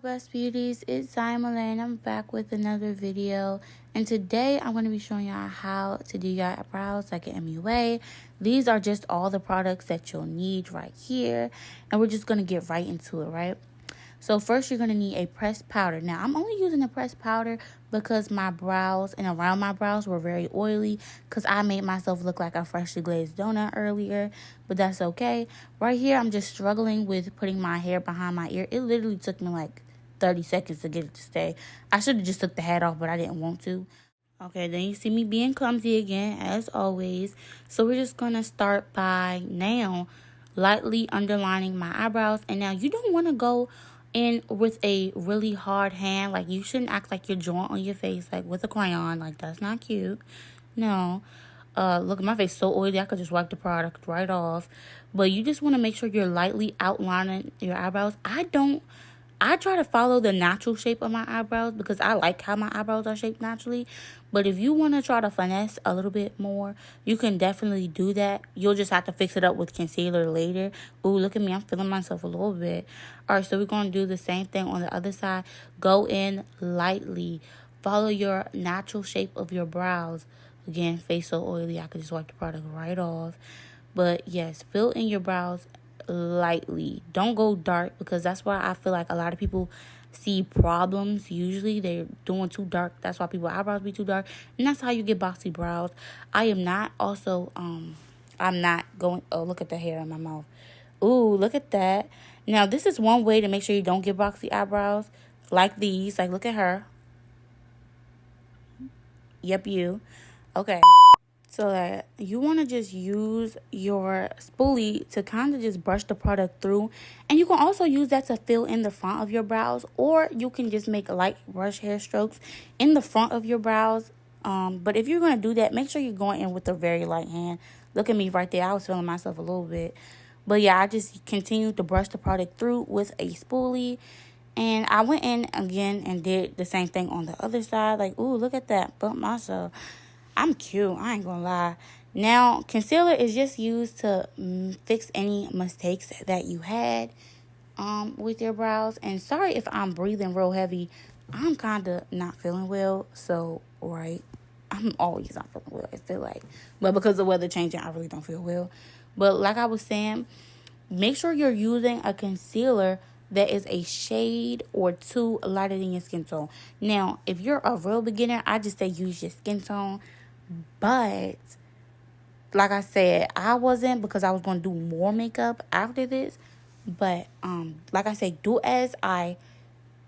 best beauties, it's Zion.malai and I'm back with another video, and today I'm going to be showing y'all how to do your eyebrows like an MUA. These are just all the products that you'll need right here, and we're just going to get right into it, right? So first you're going to need a pressed powder. Now I'm only using the pressed powder because my brows and around my brows were very oily because I made myself look like a freshly glazed donut earlier, but that's okay. Right here I'm just struggling with putting my hair behind my ear. It literally took me like 30 seconds to get it to stay. I should have just took the hat off, but I didn't want to. Okay, then you see me being clumsy again, as always. So we're just going to start by now lightly underlining my eyebrows. And now you don't want to go in with a really hard hand. Like, you shouldn't act like you're drawing on your face, like, with a crayon. Like, that's not cute. No. Look, my face so oily, I could just wipe the product right off. But you just want to make sure you're lightly outlining your eyebrows. I try to follow the natural shape of my eyebrows because I like how my eyebrows are shaped naturally. But if you want to try to finesse a little bit more, you can definitely do that. You'll just have to fix it up with concealer later. Ooh, look at me. I'm feeling myself a little bit. All right, so we're going to do the same thing on the other side. Go in lightly. Follow your natural shape of your brows. Again, face so oily, I could just wipe the product right off. But yes, fill in your brows lightly. Don't go dark because that's why I feel like a lot of people see problems. Usually they're doing too dark. That's why people's eyebrows be too dark, and that's how you get boxy brows. I am not also I'm not going, oh, look at the hair in my mouth. Ooh, look at that. Now this is one way to make sure you don't get boxy eyebrows, like these. Like, look at her. Yep, you. Okay. So that you want to just use your spoolie to kind of just brush the product through. And you can also use that to fill in the front of your brows. Or you can just make light brush hair strokes in the front of your brows. But if you're going to do that, make sure you're going in with a very light hand. Look at me right there. I was feeling myself a little bit. But yeah, I just continued to brush the product through with a spoolie. And I went in again and did the same thing on the other side. Like, ooh, look at that. Bump myself. I'm cute, I ain't gonna lie. Now, concealer is just used to fix any mistakes that you had with your brows. And sorry if I'm breathing real heavy. I'm kind of not feeling well. So, right, I'm always not feeling well, I feel like. But because the weather changing, I really don't feel well. But like I was saying, make sure you're using a concealer that is a shade or two lighter than your skin tone. Now, if you're a real beginner, I just say use your skin tone. But like I said, I wasn't, because I was going to do more makeup after this. But like I say, do as I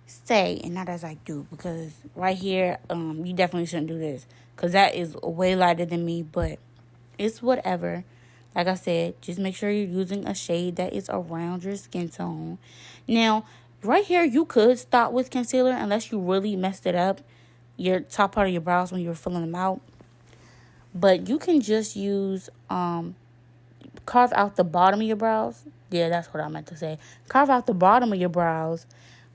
say and not as I do, because right here you definitely shouldn't do this because that is way lighter than me. But it's whatever. Like I said, just make sure you're using a shade that is around your skin tone. Now, right here, you could start with concealer unless you really messed it up, your top part of your brows when you were filling them out. But you can just use, carve out the bottom of your brows. Yeah, that's what I meant to say. Carve out the bottom of your brows.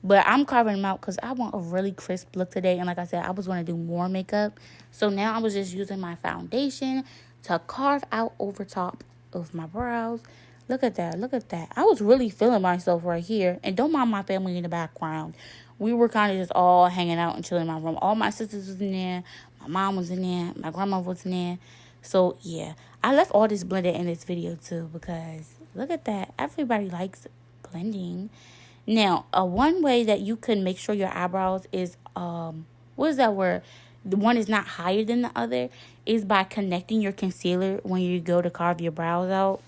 But I'm carving them out because I want a really crisp look today. And like I said, I was going to do more makeup. So now I was just using my foundation to carve out over top of my brows. Look at that. Look at that. I was really feeling myself right here. And don't mind my family in the background. We were kind of just all hanging out and chilling in my room. All my sisters was in there. My mom was in there. My grandma was in there. So, yeah. I left all this blended in this video, too. Because, look at that. Everybody likes blending. Now, one way that you can make sure your eyebrows is, what is that word? The one is not higher than the other, is by connecting your concealer when you go to carve your brows out.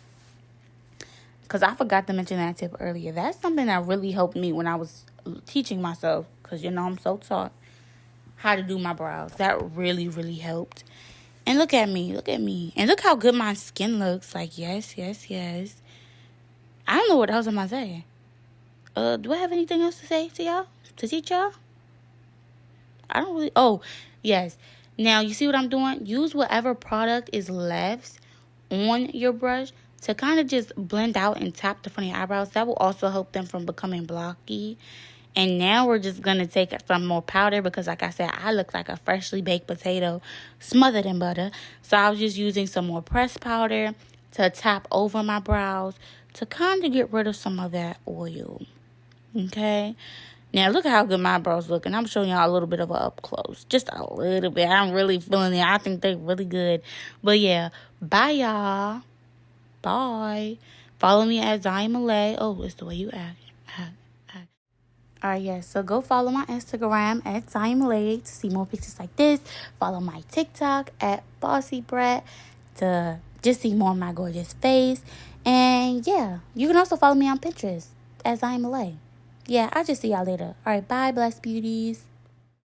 Because I forgot to mention that tip earlier. That's something that really helped me when I was teaching myself. Because, you know, I'm so taught how to do my brows. That really, really helped. And look at me. Look at me. And look how good my skin looks. Like, yes, yes, yes. I don't know what else I'm going to say. Do I have anything else to say to y'all? To teach y'all? I don't really. Oh, yes. Now, you see what I'm doing? Use whatever product is left on your brush to kind of just blend out and tap the front of your eyebrows. That will also help them from becoming blocky. And now we're just going to take some more powder because, like I said, I look like a freshly baked potato smothered in butter. So I was just using some more pressed powder to tap over my brows to kind of get rid of some of that oil. Okay? Now, look at how good my brows looking. I'm showing y'all a little bit of a up close. Just a little bit. I'm really feeling it. I think they're really good. But, yeah. Bye, y'all. Bye. Follow me at Zion.malai. Oh, it's the way you act. All right, yes. So, go follow my Instagram at Zion.malai to see more pictures like this. Follow my TikTok at BossyBrat to just see more of my gorgeous face. And, yeah. You can also follow me on Pinterest at Zion.malai. Yeah, I'll just see y'all later. All right, bye, Blessed Beauties.